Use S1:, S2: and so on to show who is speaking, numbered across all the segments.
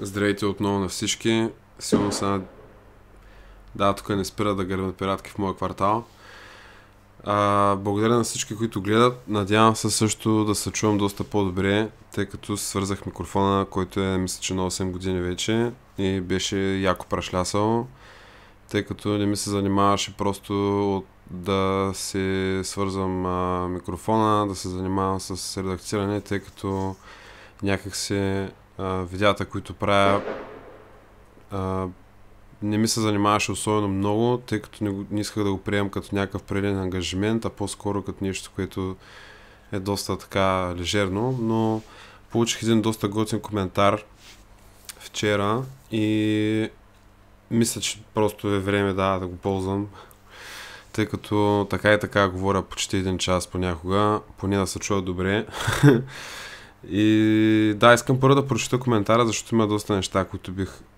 S1: Здравейте отново на всички. Силно са... Да, тук не спира да гърмят пиратки в моя квартал. Благодаря на всички, които гледат. Надявам се също да се чувам доста по-добре, тъй като свързах микрофона, който е, мисля, че на 8 години вече и беше яко прашлясал, тъй като не ми се занимаваше просто да се свързвам микрофона, да се занимавам с редактиране, тъй като някакси видеята, които правя, не ми се занимаваше особено много, тъй като не исках да го приемам като някакъв прелен ангажимент, а по-скоро като нещо, което е доста така лежерно, но получих един доста готин коментар вчера и мисля, че просто е време да го ползвам, тъй като така и така говоря почти един час понякога, поне да се чуя добре. И да, искам първо да прочета коментара, защото има доста неща,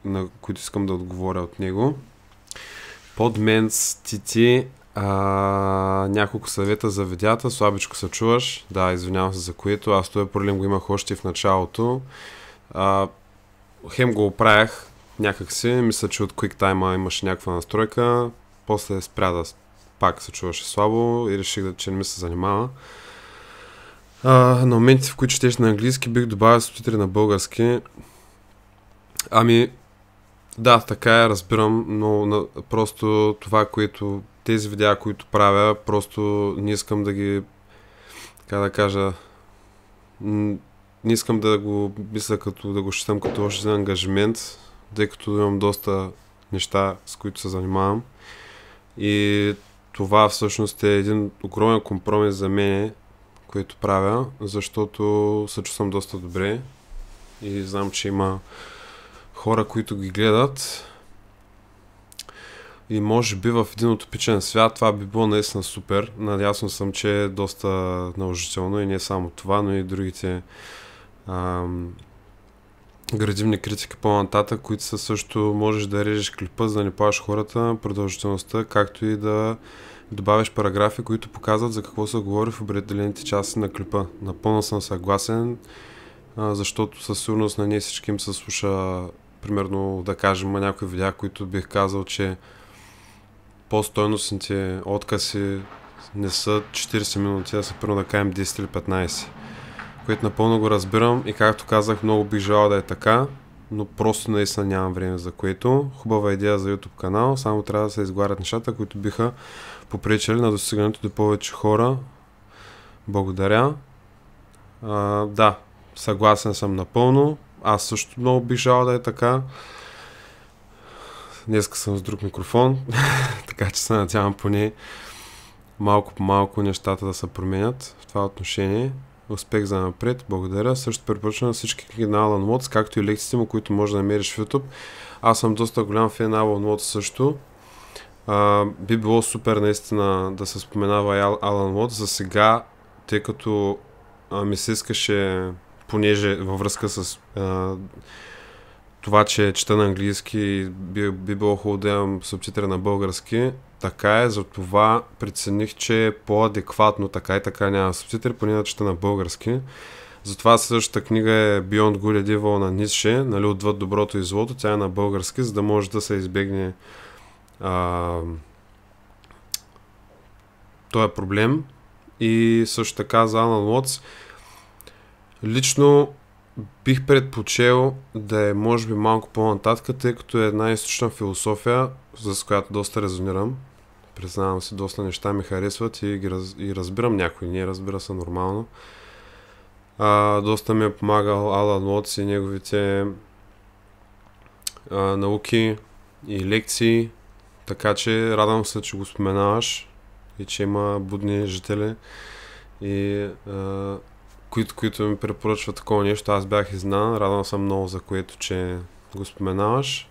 S1: на които искам да отговоря от него. Под мен ти няколко съвета за видеята, слабичко се чуваш. Да, извинявам се за което, аз този проблем го имах още в началото. Хем го оправях някакси, мисля, че от QuickTime имаше някаква настройка, после спря да пак се чуваше слабо и реших че не ми се занимава. На моменти, в които четеш на английски, бих добавил субтитри на български. Да, така е, разбирам, но просто това, тези видеа, които правя, просто не искам да ги, така да кажа, не искам да го мисля да го считам като още един ангажимент, тъй като имам доста неща, с които се занимавам. И това всъщност е един огромен компромис за мен, което правя, защото се чувствам доста добре и знам, че има хора, които ги гледат и може би в един утопичен свят това би било наистина супер. Наясно съм, че е доста наложително и не само това, но и другите градивни критики по-нататък, които са също можеш да режеш клипа, за да не плашиш хората, продължителността, както и да добавяш параграфи, които показват за какво се говори в определените части на клипа. Напълно съм съгласен, защото със сигурност на не всички им се слуша, примерно да кажем някои видеа, които бих казал, че по-стойностните откази не са 40 минути, а са примерно да кажем 10 или 15. Което напълно го разбирам и както казах, много бих желал да е така, но просто наистина нямам време за което. Хубава идея за YouTube канал, само трябва да се изговарят нещата, които биха попречили на достигането до повече хора. Благодаря. Да, съгласен съм напълно. Аз също много бих желал да е така. Днеска съм с друг микрофон, така че се надявам поне малко по малко нещата да се променят в това отношение. Успех за напред, благодаря. Също препоръчвам всички книги на Алън Уотс, както и лекциите му, които може да намериш в YouTube. Аз съм доста голям фен на Алън Уотс също. Би било супер наистина да се споменава и Алън Уотс. За сега, тъй като ми се искаше, понеже във връзка с това, че чета на английски и би било хубаво да имам субтитри на български, така е, затова прецених, че е по-адекватно, така и така няма субтитри, поне да чета на български. Затова същата книга е Beyond Good and Evil на Ницше, нали, отвъд доброто и злото, тя е на български, за да може да се избегне този проблем. И също така за Алън Уотс лично бих предпочел да е може би малко по-нататък, тъй като е една източна философия, с която доста резонирам. Признавам си, доста неща ми харесват и разбирам някои, не разбира се нормално. Доста ми е помагал Алън Уотс и неговите науки и лекции, така че радвам се, че го споменаваш и че има будни жители и които ми препоръчват такова нещо. Аз бях изненадан, радвам съм много за което, че го споменаваш.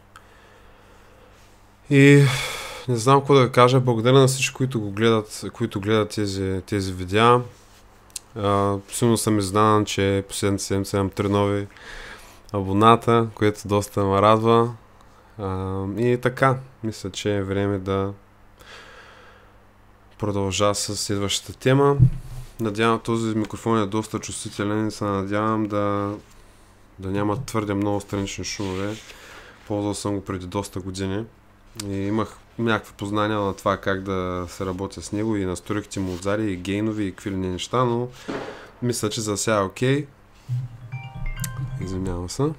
S1: И не знам какво да кажа, благодаря на всички, които гледат тези видеа. Силно съм изненадан, че последната седмица имам 3 нови абоната, което доста ме радва. И така, мисля, че е време да продължа с следващата тема. Надявам, този микрофон е доста чувствителен и се надявам да няма твърде много странични шумове. Ползвал съм го преди доста години и имах някакви познания на това как да се работя с него и настройките му отзади, и гейнови, и какви ли не неща, но мисля, че за сега е окей. Извинявам се.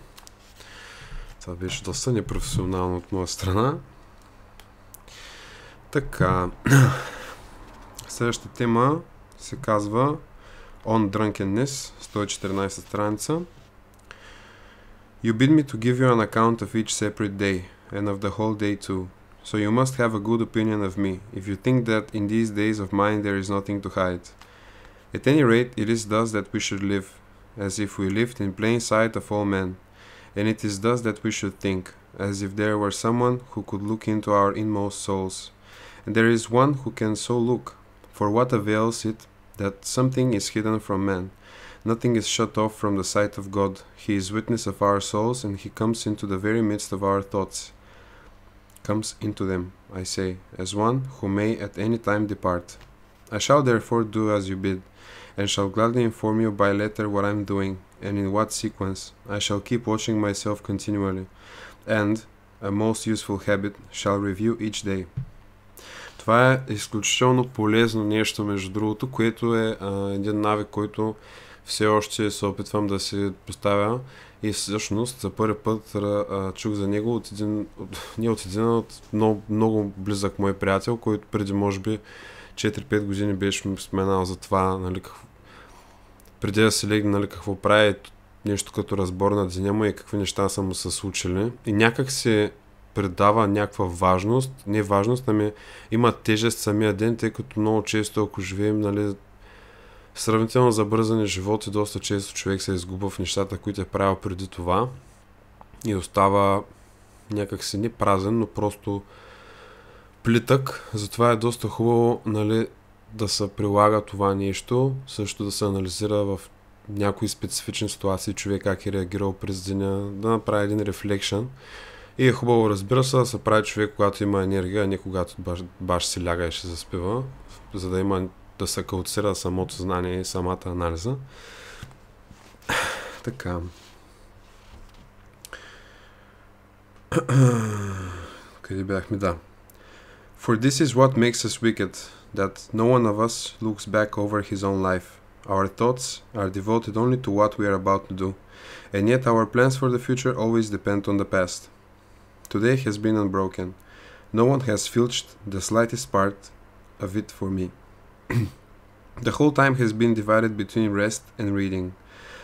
S1: Това беше доста непрофесионално от моя страна. Така. Следващата тема се казва On Drunkenness, 114 страница. You bid me to give you an account of each separate day, and of the whole day too. So you must have a good opinion of me, if you think that in these days of mine there is nothing to hide. At any rate, it is thus that we should live, as if we lived in plain sight of all men. And it is thus that we should think, as if there were someone who could look into our inmost souls. And there is one who can so look, for what avails it that something is hidden from man? Nothing is shut off from the sight of God. He is witness of our souls, and he comes into the very midst of our thoughts. Comes into them, I say, as one who may at any time depart. I shall therefore do as you bid, and shall gladly inform you by letter what I am doing, and in what sequence. I shall keep watching myself continually, and, a most useful habit, shall review each day. Това е изключително полезно нещо, между другото, което е един навик, който все още се опитвам да се поставя и всъщност за първи път чух за него от много близък мой приятел, който преди може би 4-5 години беше ми споменал за това, нали, преди да се легне, нали, какво прави, нещо като разбор на деня му и какви неща са му се случили. И някак се придава някаква важност, не важност, ами има тежест самия ден, тъй като много често, ако живеем, нали, сравнително забързани живот и доста често човек се изгубва в нещата, които е правил преди това и остава някакси не празен, но просто плитък. Затова е доста хубаво, нали, да се прилага това нещо, също да се анализира в някои специфични ситуации човек как е реагирал през деня, да направи един рефлекшн. И е хубаво, разбира се, да се прави човек, когато има енергия, а не когато баш си ляга и ще заспива, за да има да се калцира самото знание и самата анализа. Така. Къде бяхме? Да. For this is what makes us wicked, that no one of us looks back over his own life. Our thoughts are devoted only to what we are about to do, and yet our plans for the future always depend on the past. Today has been unbroken. No one has filched the slightest part of it for me. The whole time has been divided between rest and reading.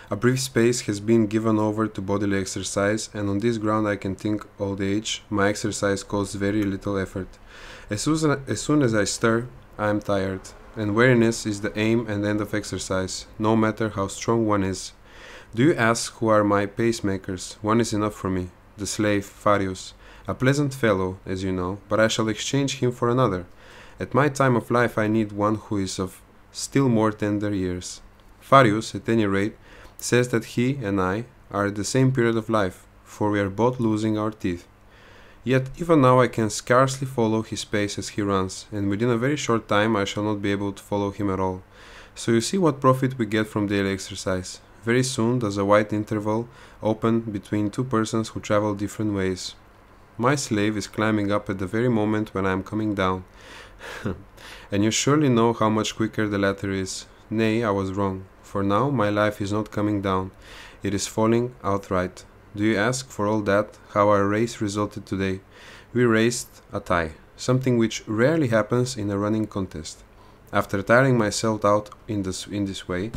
S1: A brief space has been given over to bodily exercise, and on this ground I can think old age. My exercise costs very little effort. As soon as I stir, I am tired, and weariness is the aim and end of exercise, no matter how strong one is. Do you ask who are my pacemakers? One is enough for me, the slave Farius, a pleasant fellow, as you know, but I shall exchange him for another. At my time of life I need one who is of still more tender years. Farius, at any rate, says that he and I are at the same period of life, for we are both losing our teeth. Yet even now I can scarcely follow his pace as he runs, and within a very short time I shall not be able to follow him at all. So you see what profit we get from daily exercise. Very soon does a wide interval open between two persons who travel different ways. My slave is climbing up at the very moment when I am coming down. And you surely know how much quicker the latter is. Nay, I was wrong, for now my life is not coming down, it is falling outright. Do you ask, for all that, how our race resulted today? We raced a tie, something which rarely happens in a running contest. After tiring myself out in this way,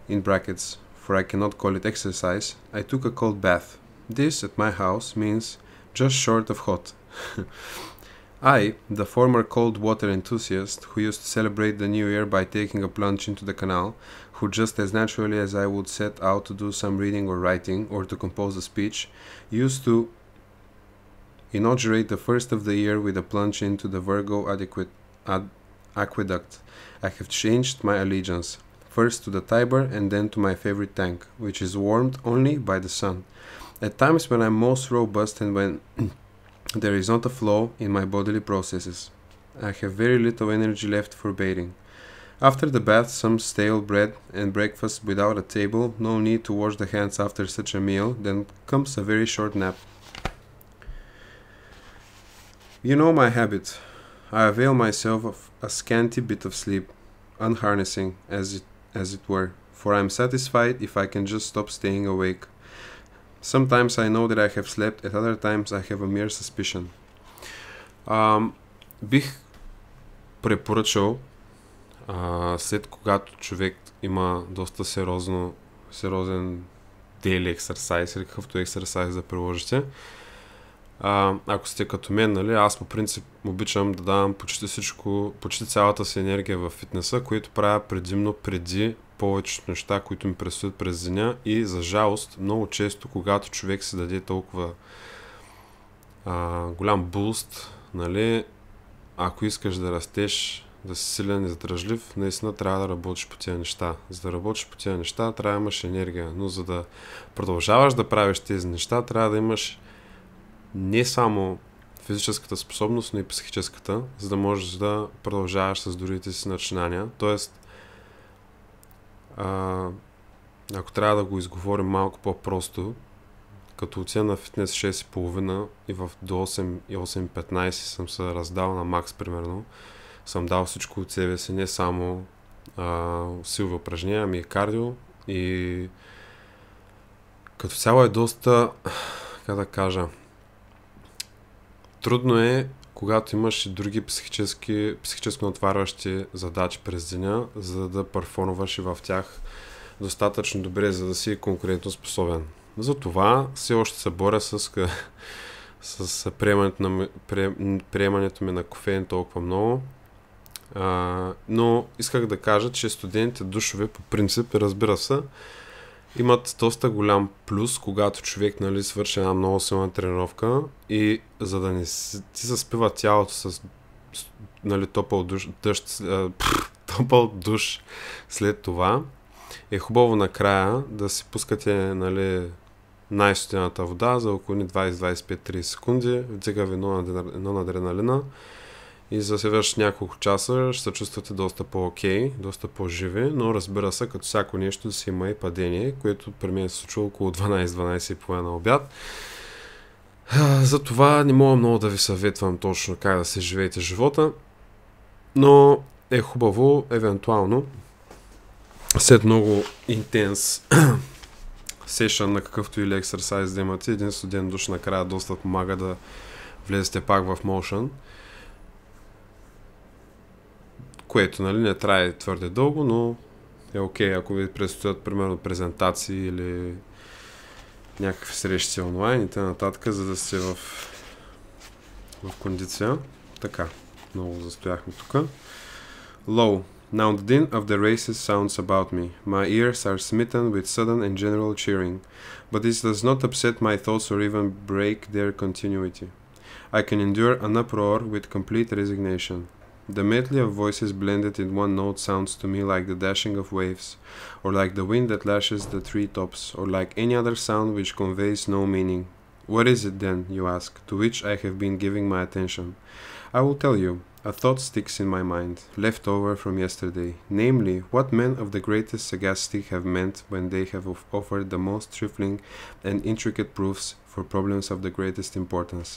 S1: in brackets, for I cannot call it exercise, I took a cold bath. This, at my house, means just short of hot. I, the former cold water enthusiast who used to celebrate the new year by taking a plunge into the canal, who just as naturally as I would set out to do some reading or writing or to compose a speech, used to inaugurate the first of the year with a plunge into the Virgo aqueduct. I have changed my allegiance, first to the Tiber and then to my favorite tank, which is warmed only by the sun. At times when I'm most robust and when there is not a flaw in my bodily processes, I have very little energy left for bathing. After the bath, some stale bread and breakfast without a table, no need to wash the hands after such a meal, then comes a very short nap. You know my habit. I avail myself of a scanty bit of sleep, unharnessing, as it were, for I am satisfied if I can just stop staying awake. Sometimes I know that I have slept, at other times I have a mere suspicion. Бих препоръчал след когато човек има доста сериозен daily exercise или какъвто exercise да приложите. Ако сте като мен, нали, аз по принцип обичам да давам почти цялата си енергия в фитнеса, което правя предимно преди повечето неща, които ми предстоят през деня, и за жалост много често, когато човек си даде толкова голям буст, нали, ако искаш да растеш, да си силен и задръжлив, наистина трябва да работиш по тези неща. За да работиш по тези неща, трябва да имаш енергия, но за да продължаваш да правиш тези неща, трябва да имаш не само физическата способност, но и психическата, за да можеш да продължаваш с другите си начинания. Тоест, ако трябва да го изговорим малко по-просто, като отида на фитнес 6:30 и до 8:15 съм се раздал на макс, примерно, съм дал всичко от себе си, не само силови упражнения, ами и кардио, и като цяло е доста, как да кажа, трудно е, когато имаш и други психически натварващи задачи през деня, за да перформваш и в тях достатъчно добре, за да си конкурентно способен. Затова все още се боря с приемането ми на кофеин толкова много. Но исках да кажа, че студентите душове по принцип, разбира се, имат доста голям плюс, когато човек, нали, свърши една много силна тренировка и за да не ти се спива тялото с, нали, топъл душ след това, е хубаво накрая да си пускате, нали, най-студената вода за около 20-25-30 секунди, вдига ви едно на адреналина и за следващите няколко часа ще се чувствате доста по-окей, доста по-живи, но разбира се, като всяко нещо си има и падение, което при мен се случва около 12-12:30 на обяд. Затова не мога много да ви съветвам точно как да се живеете живота, но е хубаво, евентуално, след много интенс сешън на какъвто или ексерсайз да имате, един студен душ накрая доста помага да влезете пак в motion, което, нали, не трае твърде дълго, но е окей, ако ви предстоят примерно презентации или някакви срещи онлайн и т.н., за да сте в кондиция. Така, много застояхме тук. Low. Now the din of the races sounds about me. My ears are smitten with sudden and general cheering, but this does not upset my thoughts or even break their continuity. I can endure an uproar with complete resignation. The medley of voices blended in one note sounds to me like the dashing of waves, or like the wind that lashes the treetops, or like any other sound which conveys no meaning. What is it then, you ask, to which I have been giving my attention? I will tell you. A thought sticks in my mind, left over from yesterday, namely, what men of the greatest sagacity have meant when they have offered the most trifling and intricate proofs for problems of the greatest importance.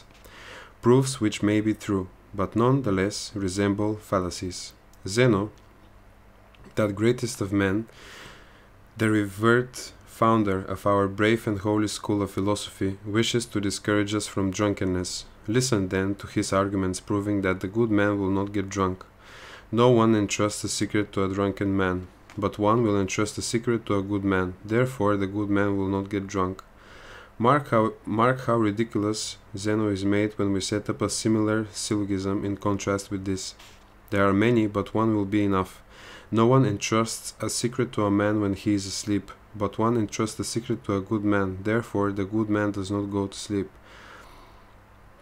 S1: Proofs which may be true, but none the less resemble fallacies. Zeno, that greatest of men, the revered founder of our brave and holy school of philosophy, wishes to discourage us from drunkenness. Listen then to his arguments proving that the good man will not get drunk. No one entrusts a secret to a drunken man, but one will entrust a secret to a good man. Therefore the good man will not get drunk. Mark how ridiculous Zeno is made when we set up a similar syllogism in contrast with this. There are many, but one will be enough. No one entrusts a secret to a man when he is asleep, but one entrusts a secret to a good man. Therefore the good man does not go to sleep.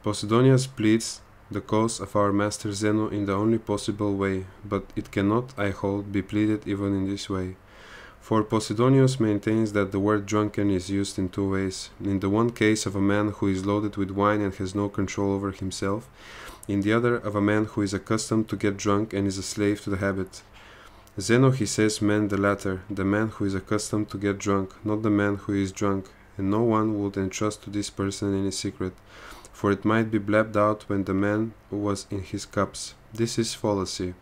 S1: Posidonius pleads the cause of our master Zeno in the only possible way, but it cannot, I hold, be pleaded even in this way. For Posidonius maintains that the word drunken is used in two ways. In the one case of a man who is loaded with wine and has no control over himself, in the other of a man who is accustomed to get drunk and is a slave to the habit. Zeno, he says, meant the latter, the man who is accustomed to get drunk, not the man who is drunk, and no one would entrust to this person any secret, for it might be blabbed out when the man was in his cups. This is fallacy,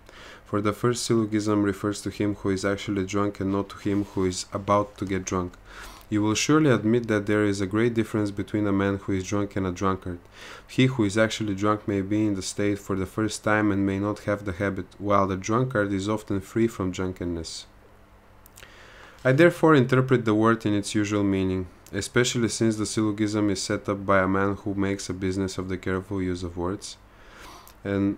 S1: for the first syllogism refers to him who is actually drunk and not to him who is about to get drunk. You will surely admit that there is a great difference between a man who is drunk and a drunkard. He who is actually drunk may be in the state for the first time and may not have the habit, while the drunkard is often free from drunkenness. I therefore interpret the word in its usual meaning, especially since the syllogism is set up by a man who makes a business of the careful use of words and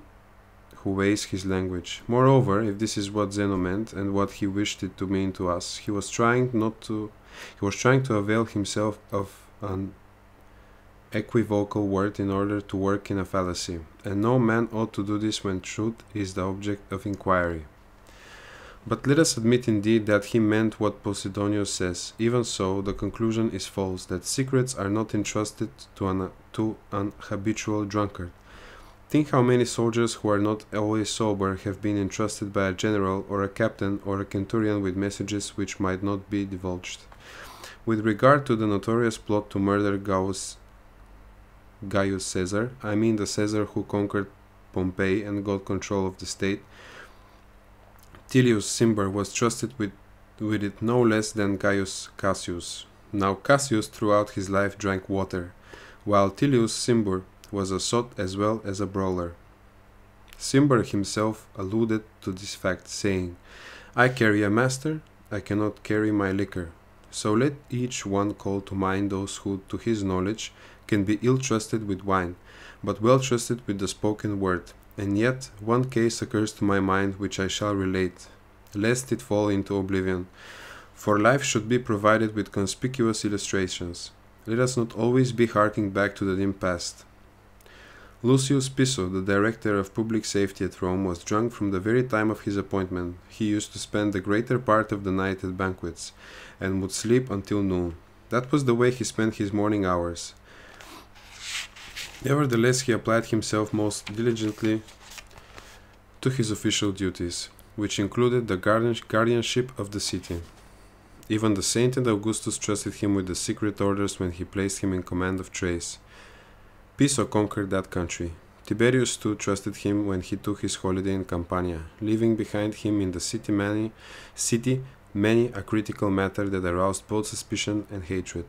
S1: who weighs his language. Moreover, if this is what Zeno meant and what he wished it to mean to us, he was trying to avail himself of an equivocal word in order to work in a fallacy, and no man ought to do this when truth is the object of inquiry. But let us admit indeed that he meant what Posidonius says. Even so, the conclusion is false, that secrets are not entrusted to an habitual drunkard. Think how many soldiers who are not always sober have been entrusted by a general or a captain or a centurion with messages which might not be divulged. With regard to the notorious plot to murder Gaius Caesar, I mean the Caesar who conquered Pompeii and got control of the state, Tilius Cimber was trusted with it no less than Gaius Cassius. Now Cassius throughout his life drank water, while Tilius Cimber was a sot as well as a brawler. Cimber himself alluded to this fact, saying, I carry a master, I cannot carry my liquor. So let each one call to mind those who, to his knowledge, can be ill-trusted with wine, but well-trusted with the spoken word. And yet one case occurs to my mind which I shall relate, lest it fall into oblivion. For life should be provided with conspicuous illustrations. Let us not always be harking back to the dim past. Lucius Piso, the director of public safety at Rome, was drunk from the very time of his appointment. He used to spend the greater part of the night at banquets, and would sleep until noon. That was the way he spent his morning hours. Nevertheless, he applied himself most diligently to his official duties, which included the guardianship of the city. Even the sainted Augustus trusted him with the secret orders when he placed him in command of Thrace. Piso conquered that country. Tiberius too trusted him when he took his holiday in Campania, leaving behind him in the city many a critical matter that aroused both suspicion and hatred.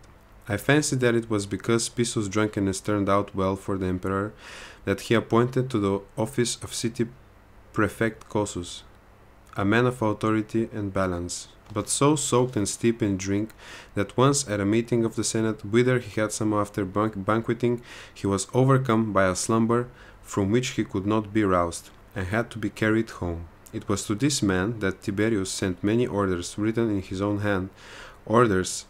S1: I fancy that it was because Piso's drunkenness turned out well for the emperor that he appointed to the office of city prefect Cossus, a man of authority and balance, but so soaked and steeped in drink that once at a meeting of the Senate, whither he had some after banqueting, he was overcome by a slumber from which he could not be roused, and had to be carried home. It was to this man that Tiberius sent many orders written in his own hand, orders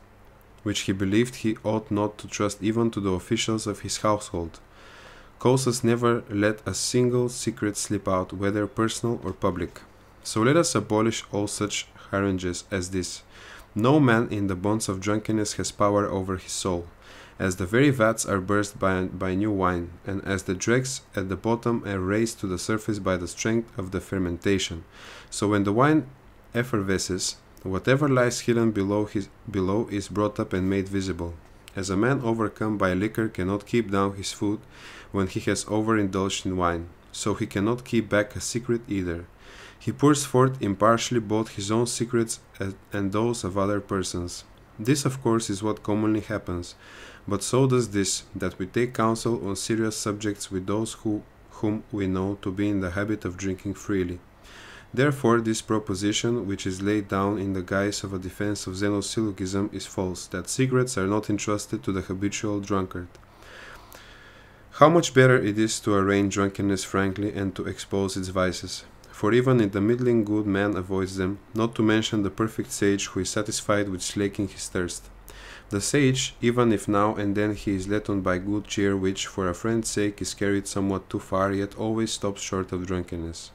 S1: which he believed he ought not to trust even to the officials of his household. Cossus never let a single secret slip out, whether personal or public. So let us abolish all such harangues as this. No man in the bonds of drunkenness has power over his soul, as the very vats are burst by new wine, and as the dregs at the bottom are raised to the surface by the strength of the fermentation. So when the wine effervesces, whatever lies hidden below is brought up and made visible. As a man overcome by liquor cannot keep down his food when he has overindulged in wine, so he cannot keep back a secret either. He pours forth impartially both his own secrets and those of other persons. This, of course, is what commonly happens, but so does this, that we take counsel on serious subjects with those whom we know to be in the habit of drinking freely. Therefore, this proposition, which is laid down in the guise of a defense of Zeno's syllogism, is false, that secrets are not entrusted to the habitual drunkard. How much better it is to arraign drunkenness frankly and to expose its vices. For even the middling good man avoids them, not to mention the perfect sage who is satisfied with slaking his thirst. The sage, even if now and then he is led on by good cheer which, for a friend's sake, is carried somewhat too far, yet always stops short of drunkenness.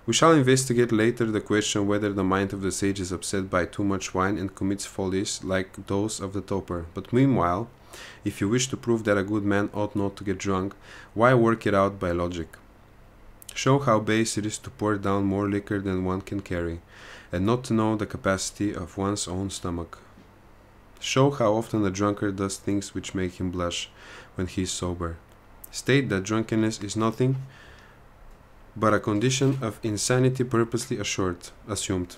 S1: We shall investigate later the question whether the mind of the sage is upset by too much wine and commits follies like those of the toper. But meanwhile, if you wish to prove that a good man ought not to get drunk, why work it out by logic? Show how base it is to pour down more liquor than one can carry, and not to know the capacity of one's own stomach. Show how often a drunkard does things which make him blush when he is sober. State that drunkenness is nothing but a condition of insanity purposely assumed.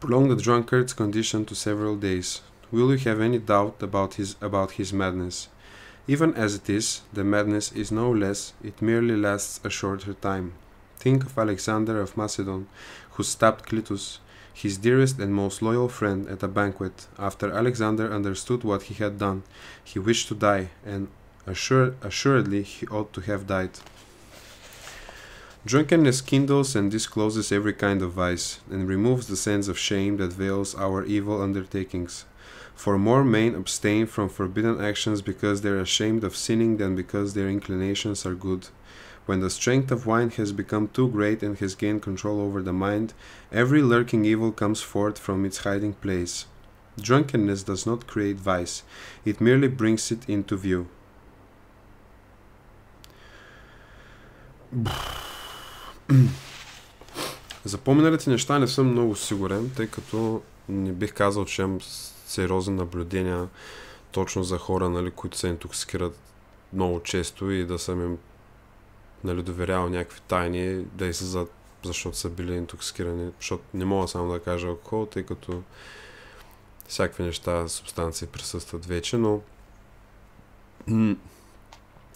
S1: Prolong the drunkard's condition to several days. Will you have any doubt about his madness? Even as it is, the madness is no less, it merely lasts a shorter time. Think of Alexander of Macedon, who stabbed Clitus, his dearest and most loyal friend, at a banquet. After Alexander understood what he had done, he wished to die, and assuredly he ought to have died. Drunkenness kindles and discloses every kind of vice, and removes the sense of shame that veils our evil undertakings. For more men abstain from forbidden actions because they are ashamed of sinning than because their inclinations are good. When the strength of wine has become too great and has gained control over the mind, every lurking evil comes forth from its hiding place. Drunkenness does not create vice, it merely brings it into view. За по-миналите неща не съм много сигурен, тъй като не бих казал, че имам сериозни наблюдения точно за хора, нали, които се интоксикират много често и да съм им, нали, доверял някакви тайни, да излизат, защото са били интоксикирани, защото не мога само да кажа алкохол, тъй като всякакви неща, субстанции присъстват вече, но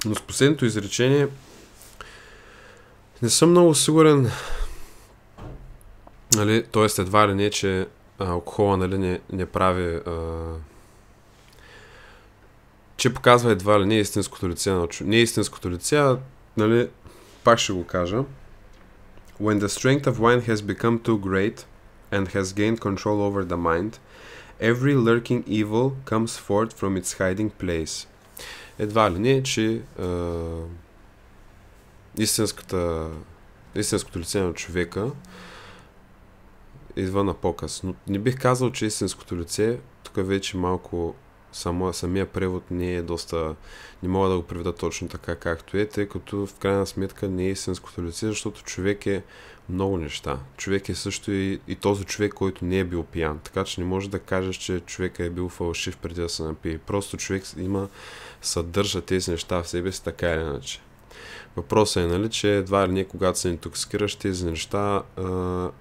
S1: с последното изречение не съм много сигурен, нали, т.е. едва ли не, че алкохола, нали, не прави, че показва едва ли не истинското лице на човек. Не истинското лице, нали, пак ще го кажа. When the strength of wine has become too great and has gained control over the mind, every lurking evil comes forth from its hiding place. Едва ли не, че истинското лице на човека идва на показ. Но не бих казал, че истинското лице, тук вече малко самия превод не е доста, не мога да го преведа точно така както е, тъй като в крайна сметка не е истинското лице, защото човек е много неща. Човек е също и този човек, който не е бил пиян. Така че не можеш да кажеш, че човека е бил фалшив преди да се напие. Просто човек съдържа тези неща в себе си така или иначе. Въпросът е, нали, че едва ли не, когато се интоксикираш, тези неща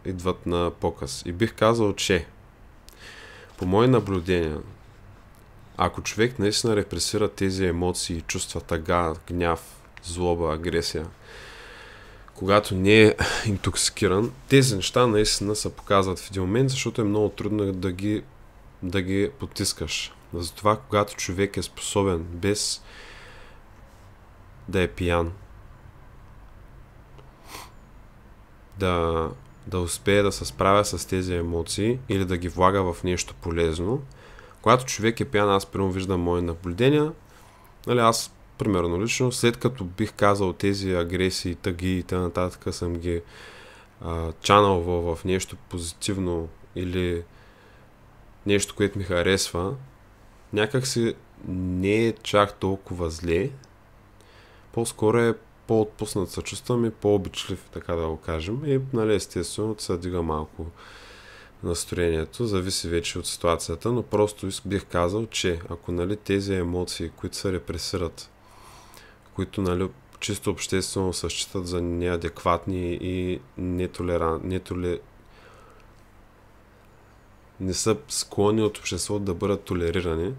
S1: идват на показ. И бих казал, че по мои наблюдения, ако човек наистина репресира тези емоции, чувства, тъга, гняв, злоба, агресия, когато не е интоксикиран, тези неща наистина се показват в един момент, защото е много трудно да ги потискаш. Затова, когато човек е способен без да е пиян, да успее да се справя с тези емоции или да ги влага в нещо полезно. Когато човек е пиян, аз примерно виждам мои наблюдения, нали, аз примерно лично, след като бих казал тези агресии, тъги и т.н. съм ги чаналвал в нещо позитивно или нещо, което ми харесва, някак си не е чак толкова зле, по-скоро е по-отпуснат се чувствам и по-обичлив, така да го кажем. И, нали, естествено, се дига малко настроението, зависи вече от ситуацията, но просто бих казал, че ако, нали, тези емоции, които се репресират, които, нали, чисто обществено се считат за неадекватни и не са склонни от обществото да бъдат толерирани,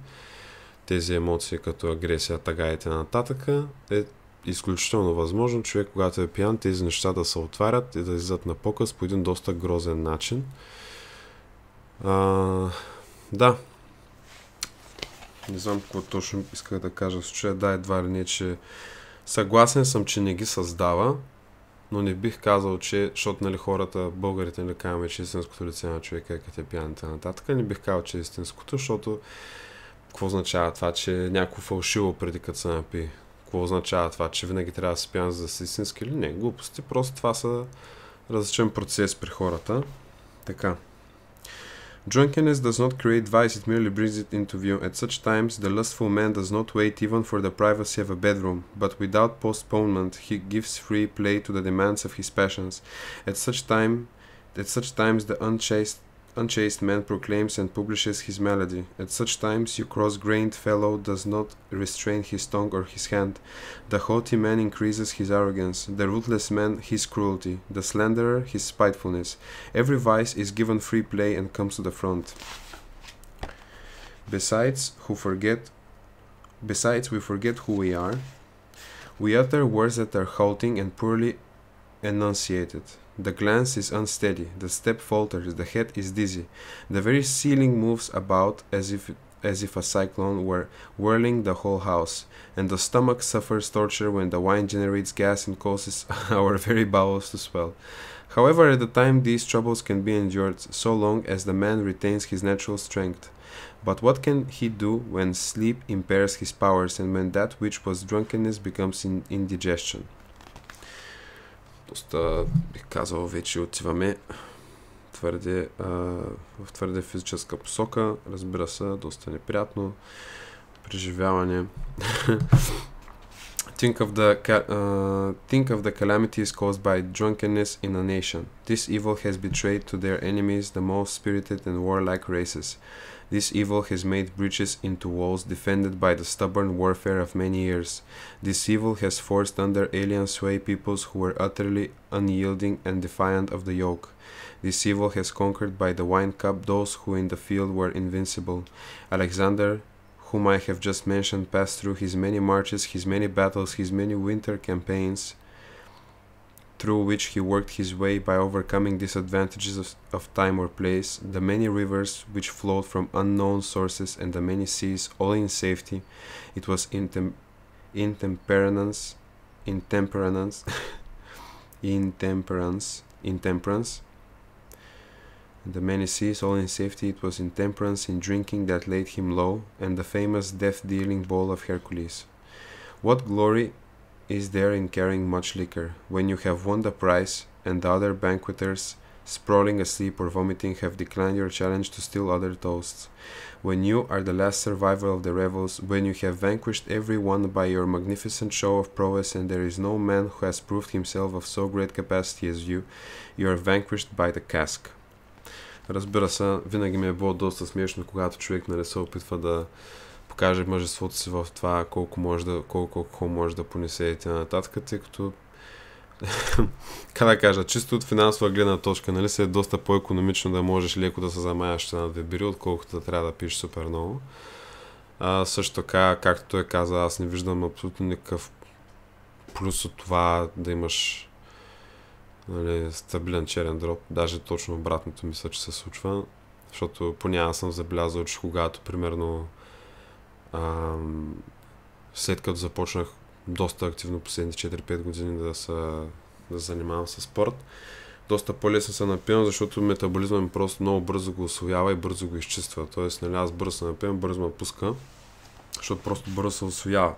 S1: тези емоции като агресия, тъга и т.н. е изключително възможно човек, когато е пиян, тези неща да се отварят и да излизат на показ по един доста грозен начин. Да. Не знам какво точно исках да кажа в случая. Да, едва ли не, че съгласен съм, че не ги създава, но не бих казал, че, защото, нали, хората, българите, не казваме, че истинското лице на човека е като е пиян и т.н. Не бих казал, че е истинското, защото какво означава това, че някакво фалшиво преди като се напи? Какво означава това, че винаги трябва да се пиян за да си истински или не? Глупости, просто това са различен процес при хората. Така. Drunkenness does not create vice, it merely brings it into view. At such times, the lustful man does not wait even for the privacy of a bedroom, but without postponement, he gives free play to the demands of his passions. At such times, the unchaste man proclaims and publishes his malady. At such times, your cross-grained fellow does not restrain his tongue or his hand. The haughty man increases his arrogance, the ruthless man his cruelty, the slanderer his spitefulness. Every vice is given free play and comes to the front. Besides, we forget who we are. We utter words that are halting and poorly enunciated. The glance is unsteady, the step falters, the head is dizzy. The very ceiling moves about as if a cyclone were whirling the whole house, and the stomach suffers torture when the wine generates gas and causes our very bowels to swell. However, at the time these troubles can be endured, so long as the man retains his natural strength. But what can he do when sleep impairs his powers, and when that which was drunkenness becomes indigestion? Доста, бих казал, вече отиваме в твърде физическа посока. Разбира се, доста неприятно преживяване. Think of the calamities caused by drunkenness in a nation. This evil has betrayed to their enemies the most spirited and warlike races. This evil has made breaches into walls defended by the stubborn warfare of many years. This evil has forced under alien sway peoples who were utterly unyielding and defiant of the yoke. This evil has conquered by the wine cup those who in the field were invincible. Alexander, whom I have just mentioned, passed through his many marches, his many battles, his many winter campaigns, through which he worked his way by overcoming disadvantages of time or place, the many rivers which flowed from unknown sources, and the many seas, all in safety. It was intemperance, the many seas, all in safety. It was intemperance in drinking that laid him low, and the famous death-dealing bowl of Hercules. What glory is there in carrying much liquor, when you have won the prize, and the other banqueters, sprawling asleep or vomiting, have declined your challenge to still other toasts? When you are the last survivor of the revels, when you have vanquished every one by your magnificent show of prowess, and there is no man who has proved himself of so great capacity as you, you are vanquished by the cask. Разбира се, винаги ми е било доста смешно, когато човек се опитва да покаже мъжеството си в това, колко може да понесе и т.н., тъй като как да кажа, чисто от финансова гледна точка, се е доста по-икономично да можеш леко да се замаяш на две бири, отколкото да трябва да пиеш супер много. Също така, както той каза, аз не виждам абсолютно никакъв плюс от това да имаш стабилен черен дроп. Даже точно обратното мисля, че се случва, защото поне съм забелязал, че когато примерно след като започнах доста активно последните 4-5 години да занимавам с спорт, доста по-лесно се напивам, защото метаболизмът ми просто много бързо го усвоява и бързо го изчиства. Тоест, аз бързо се напивам, бързо ме пуска, защото просто бързо се усвоява.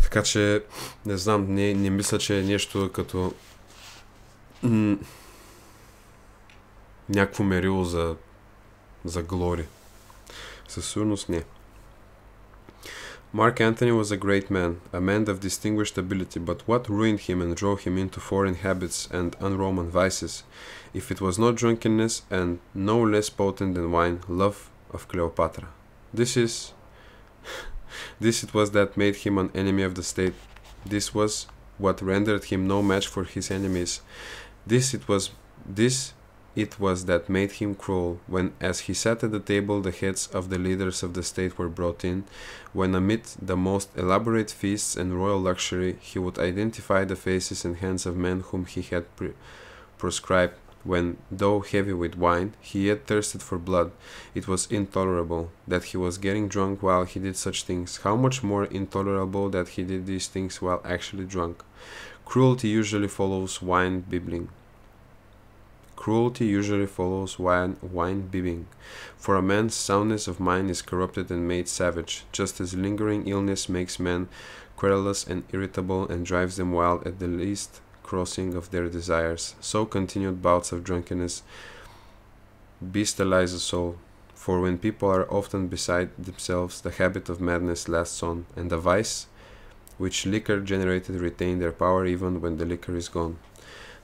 S1: Така че, не знам, не мисля, че е нещо като някакво мерило за глори. Със сигурност не. Mark Antony was a great man, a man of distinguished ability, but what ruined him and drove him into foreign habits and un-Roman vices? If it was not drunkenness, and no less potent than wine, love of Cleopatra. This it was that made him an enemy of the state. This was what rendered him no match for his enemies. This it was that made him cruel, when as he sat at the table the heads of the leaders of the state were brought in, when amid the most elaborate feasts and royal luxury he would identify the faces and hands of men whom he had proscribed, when, though heavy with wine, he yet thirsted for blood. It was intolerable that he was getting drunk while he did such things. How much more intolerable that he did these things while actually drunk. Cruelty usually follows wine bibbing. Wine bibbing. For a man's soundness of mind is corrupted and made savage, just as lingering illness makes men querulous and irritable and drives them wild at the least crossing of their desires. So continued bouts of drunkenness bestialize the soul. For when people are often beside themselves, the habit of madness lasts on, and the vice which liquor generated retain their power even when the liquor is gone.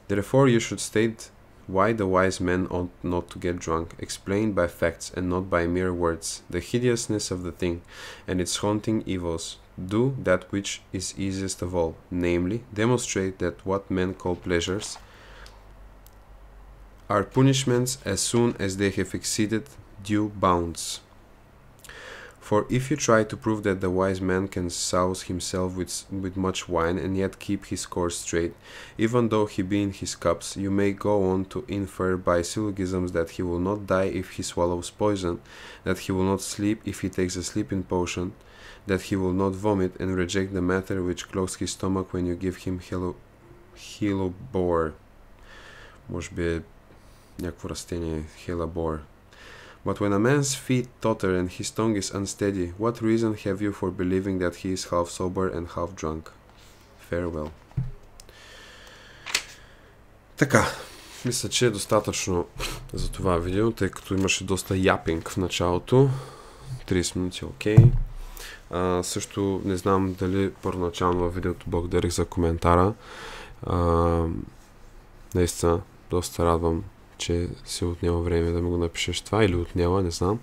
S1: Therefore you should state why the wise men ought not to get drunk, explained by facts and not by mere words, the hideousness of the thing and its haunting evils. Do that which is easiest of all, namely, demonstrate that what men call pleasures are punishments as soon as they have exceeded due bounds. For if you try to prove that the wise man can souse himself with much wine and yet keep his course straight, even though he be in his cups, you may go on to infer by syllogisms that he will not die if he swallows poison, that he will not sleep if he takes a sleeping potion, that he will not vomit and reject the matter which cloaks his stomach when you give him hellebore. Може би е някакво растение, hellebore. But when a man's feet totter and his tongue is unsteady, what reason have you for believing that he is half sober and half drunk? Farewell. Така, мисля, че е достатъчно за това видео, тъй като имаше доста япинг в началото. 30 минути окей. Също не знам дали първоначално във видеото благодарих за коментара. Наистина, доста радвам, че си отнема време да ми го напишеш това, или отнела, не знам.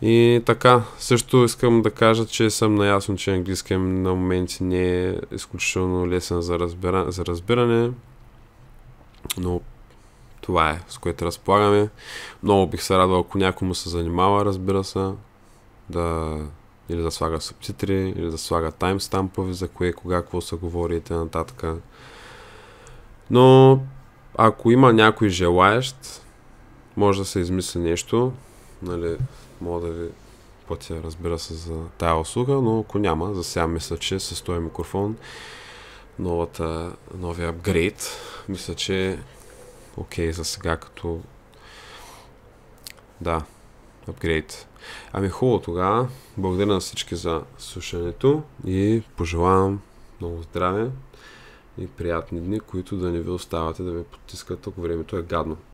S1: И така, също искам да кажа, че съм наясно, че английски на моменти не е изключително лесен за разбиране, но това е, с което разполагаме. Много бих се радвал, ако някой му се занимава, разбира се, или да слага субтитри, или да слага таймстампове, за кое, кога, какво се говори и т.н. Но ако има някой желаещ, може да се измисли нещо, нали, мога да ви платя, разбира се, за тая услуга, но ако няма, за сега мисля, че с този микрофон, новия апгрейд, мисля, че окей за сега, като да, апгрейд. Ами хубаво тогава, благодаря на всички за слушането и пожелавам много здраве и приятни дни, които да не ви оставате да ме потискат, ако времето е гадно.